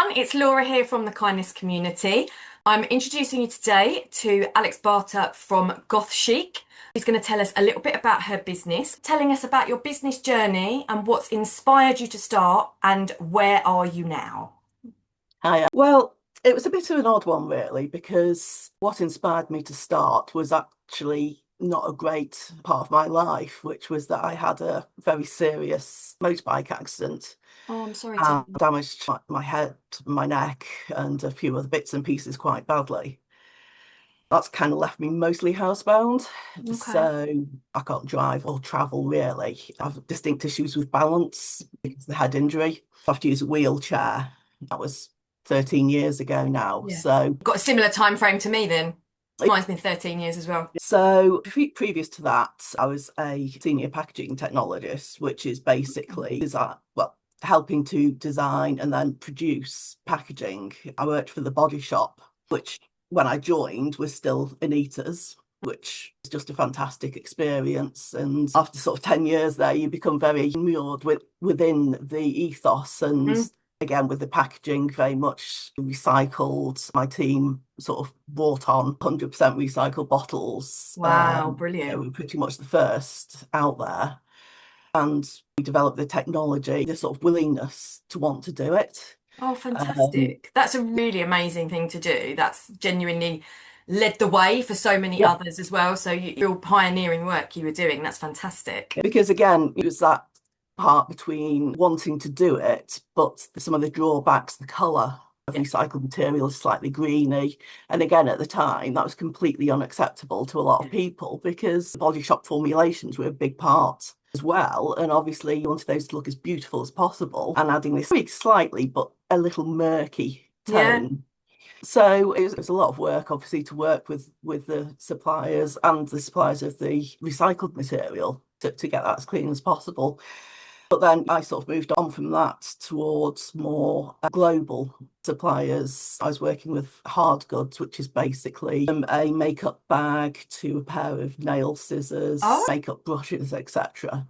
everyone, it's Laura here from the Kindness Community. I'm introducing you today to Alex Barter from Goth Chic. She's going to tell us a little bit about her business, telling us about your business journey and what's inspired you to start and where are you now? Hi. Well, it was a bit of an odd one, really, because what inspired me to start was actually not a great part of my life, which was that I had a very serious motorbike accident Oh, I'm sorry to and damaged my head, my neck, and a few other bits and pieces quite badly. That's kind of left me mostly housebound. Okay. So I can't drive or travel really. I have distinct issues with balance because of the head injury. I have to use a wheelchair. That was 13 years ago now. Yeah. So Got a similar time frame to me then. Mine's been 13 years as well. previous to that, I was a senior packaging technologist, which is basically helping to design and then produce packaging. I worked for the Body Shop, which when I joined was still Anita's, which was just a fantastic experience. And after sort of 10 years there, you become very immured within the ethos and Mm. again with the packaging very much recycled. My team sort of brought on 100% recycled bottles. Wow, We brilliant. were pretty much the first out there. And we developed the technology, the sort of willingness to want to do it. Oh, Um, fantastic. That's a really amazing thing to do. That's genuinely led the way for so many yeah, others as well. So you're pioneering work you were doing. That's fantastic. because again, it was that part between wanting to do it, but some of the drawbacks, the colour of Yeah. recycled material is slightly greeny. And again, at the time, that was completely unacceptable to a lot of people because body shop formulations were a big part as well. And obviously, you wanted those to look as beautiful as possible and adding this very slightly, but a little murky Yeah. tone. So it was a lot of work, obviously, to work with the suppliers and the suppliers of the recycled material to get that as clean as possible. But then I sort of moved on from that towards more global suppliers. I was working with hard goods, which is basically a makeup bag to a pair of nail scissors, Oh, makeup brushes, etc.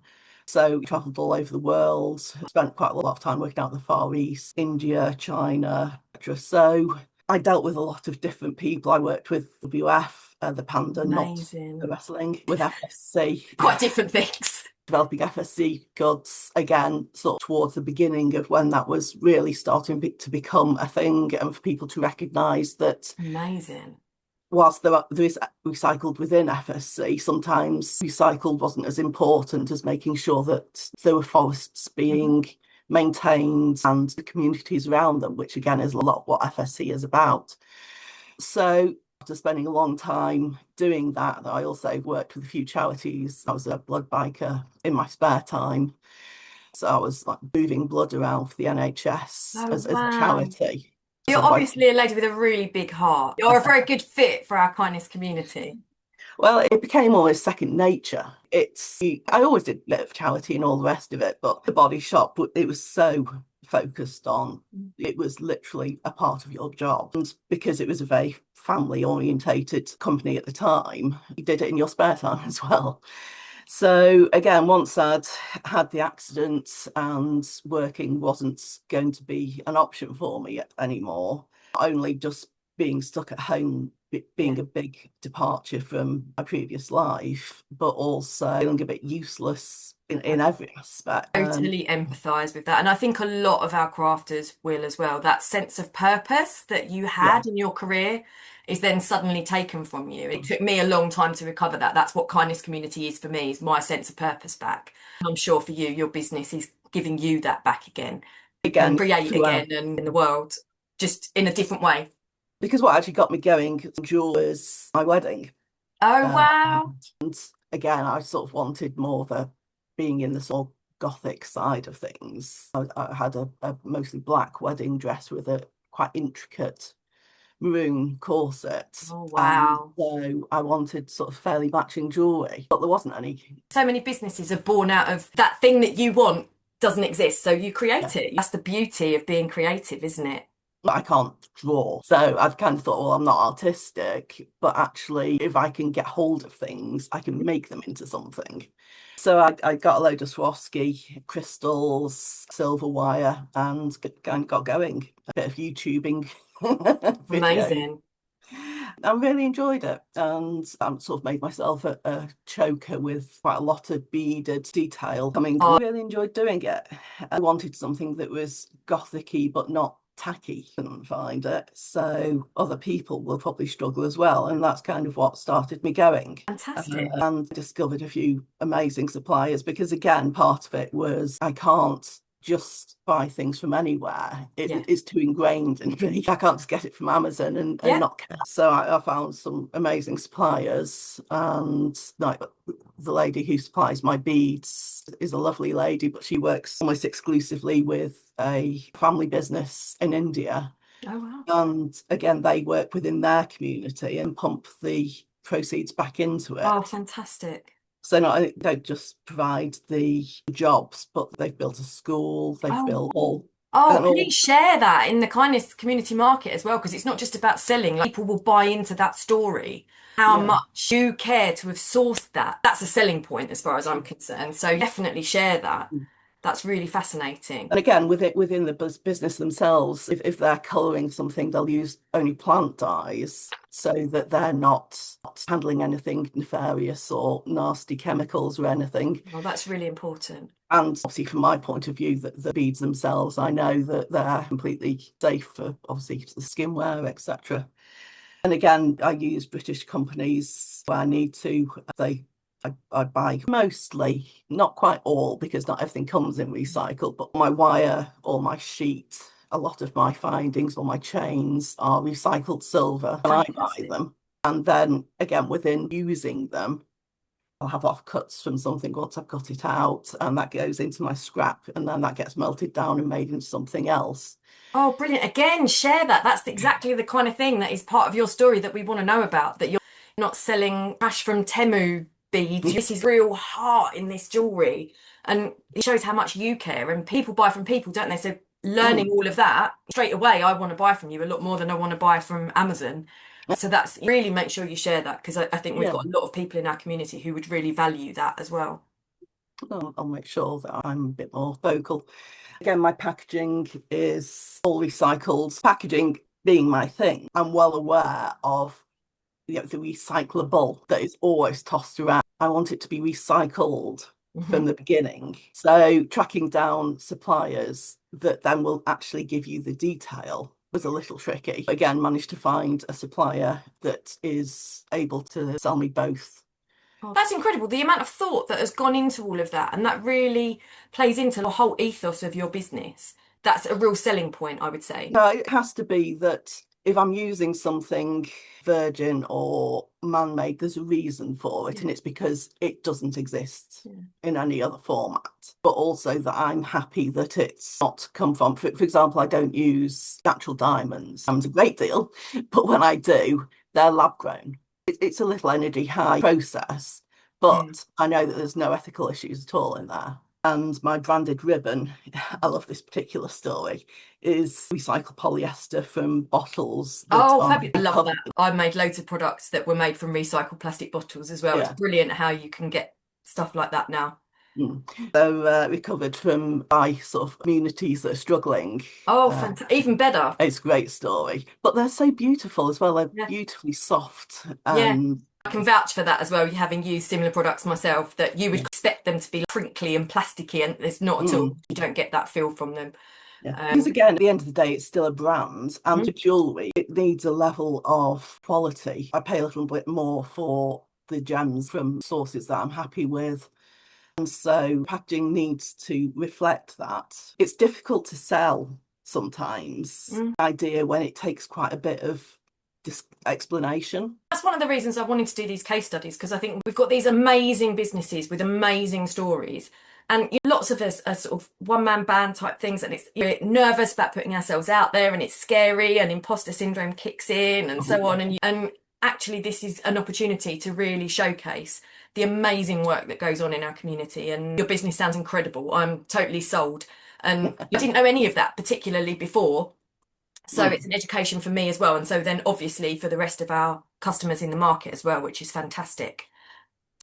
So traveled all over the world, spent quite a lot of time working out in the Far East, India, China, etc. So I dealt with a lot of different people. I worked with WF, the Panda, not the amazing. wrestling, with FSC, Quite different things. developing FSC goods again, sort of towards the beginning of when that was really starting to become a thing, and for people to recognise that Amazing. whilst there is recycled within FSC, sometimes recycled wasn't as important as making sure that there were forests Mhm. being maintained and the communities around them, which again is a lot what FSC is about. So after spending a long time doing that, I also worked with a few charities. I was a blood biker in my spare time. So I was like moving blood around for the NHS Oh, as a wow. charity. You're Sort of like, obviously a lady with a really big heart. You're a very good fit for our kindness community. well, it became almost second nature. I always did a bit of charity and all the rest of it, but the body shop, it was so focused on, it was literally a part of your job. And because it was a very family orientated company at the time, you did it in your spare time as well. So again, once I'd had the accident and working wasn't going to be an option for me anymore, not only just being stuck at home Yeah. being a big departure from my previous life, but also feeling a bit useless in every aspect. Totally empathise with that. And I think a lot of our crafters will as well. That sense of purpose that you Yeah, had in your career is then suddenly taken from you. It took me a long time to recover that. That's what kindness community is for me, is my sense of purpose back. I'm sure for you, your business is giving you that back again and again, create throughout. again and in the world, just in a different way. Because what actually got me going was my wedding. Oh, Uh, wow. and again, I sort of wanted more of a being in the sort of gothic side of things. I had a mostly black wedding dress with a quite intricate maroon corset. Oh, And wow. so I wanted sort of fairly matching jewellery, but there wasn't any. So many businesses are born out of that thing that you want doesn't exist. So you Yeah. create it. That's the beauty of being creative, isn't it? I can't draw. So I'd kind of thought, well, I'm not artistic, but actually, if I can get hold of things, I can make them into something. So I got a load of Swarovski crystals, silver wire, and got going. A bit of YouTubing video. Amazing. I really enjoyed it, and I sort of made myself a choker with quite a lot of beaded detail. I mean, I Oh, really enjoyed doing it. I wanted something that was gothic-y but not tacky. Couldn't find it, so other people will probably struggle as well, and that's kind of what started me going. fantastic. And discovered a few amazing suppliers because, again, part of it was I can't just buy things from anywhere. Yeah. It's too ingrained in me. I can't just get it from Amazon and Yeah. not care. So I found some amazing suppliers, and like the lady who supplies my beads is a lovely lady, but she works almost exclusively with a family business in India. Oh, wow. And again, they work within their community and pump the proceeds back into it. Oh, fantastic. So not only don't just provide the jobs, but they've built a school, they've Oh, built all oh, and all. please share that in the kindness community market as well, because it's not just about selling. Like, people will buy into that story. How Yeah. much you care to have sourced that. That's a selling point as far as I'm concerned. So definitely share that. That's really fascinating. And again, within the business themselves, if they're colouring something, they'll use only plant dyes so that they're not handling anything nefarious or nasty chemicals or anything. Well, that's really important. And obviously, from my point of view, that the beads themselves, I know that they're completely safe for obviously the skinwear, etc. And again, I use British companies where I need to. I buy mostly, not quite all, because not everything comes in recycled, but my wire or my sheet, a lot of my findings or my chains are recycled silver, and I buy Fantastic. them. And then again, within using them, I'll have offcuts from something once I've cut it out, and that goes into my scrap, and then that gets melted down and made into something else. Oh, brilliant. Again, share that. That's exactly the kind of thing that is part of your story that we want to know about, that you're not selling cash from Temu beads. This is real heart in this jewellery. And it shows how much you care. And people buy from people, don't they? So learning Mm, all of that, straight away, I want to buy from you a lot more than I want to buy from Amazon. So that's really, make sure you share that, because I think we've yeah, got a lot of people in our community who would really value that as well. I'll make sure that I'm a bit more vocal. Again, my packaging is all recycled. Packaging being my thing, I'm well aware of the recyclable that is always tossed around. I want it to be recycled Hmm. from the beginning. So tracking down suppliers that then will actually give you the detail was a little tricky. Again, managed to find a supplier that is able to sell me both. Oh, that's incredible. The amount of thought that has gone into all of that, and that really plays into the whole ethos of your business. That's a real selling point, I would say. No, it has to be that if I'm using something virgin or man-made, there's a reason for it, Yeah. and it's because it doesn't exist Yeah. in any other format. But also that I'm happy that it's not come from, for example, I don't use natural diamonds. Diamonds a great deal, but when I do, they're lab grown. It's a little energy high process, Mm. but I know that there's no ethical issues at all in there. And my branded ribbon, I love this particular story, is recycled polyester from bottles that Oh, are fabulous. I love that. recovered. I've made loads of products that were made from recycled plastic bottles as well. It's Yeah. brilliant how you can get stuff like that now. Mm. So recovered from by sort of communities that are struggling. Oh, Uh, fantastic. Even better. it's a great story, but they're so beautiful as well. They're Yeah. beautifully soft Yeah. and I can vouch for that as well, having used similar products myself, that you would yeah. expect them to be crinkly and plasticky, and it's not at all. Mm. You don't get that feel from them. Yeah, because Um, again, at the end of the day, it's still a brand, and mhm. for jewellery, it needs a level of quality. I pay a little bit more for the gems from sources that I'm happy with. And so packaging needs to reflect that. It's difficult to sell sometimes, Mm. idea when it takes quite a bit of explanation. That's one of the reasons I wanted to do these case studies, because I think we've got these amazing businesses with amazing stories. And lots of us are sort of one-man band type things, and it's, you're nervous about putting ourselves out there, and it's scary, and imposter syndrome kicks in, and Oh, so yeah. on. And actually, this is an opportunity to really showcase the amazing work that goes on in our community. And your business sounds incredible. I'm totally sold. And I didn't know any of that particularly before. So Mm. it's an education for me as well. And so then obviously for the rest of our customers in the market as well, which is fantastic.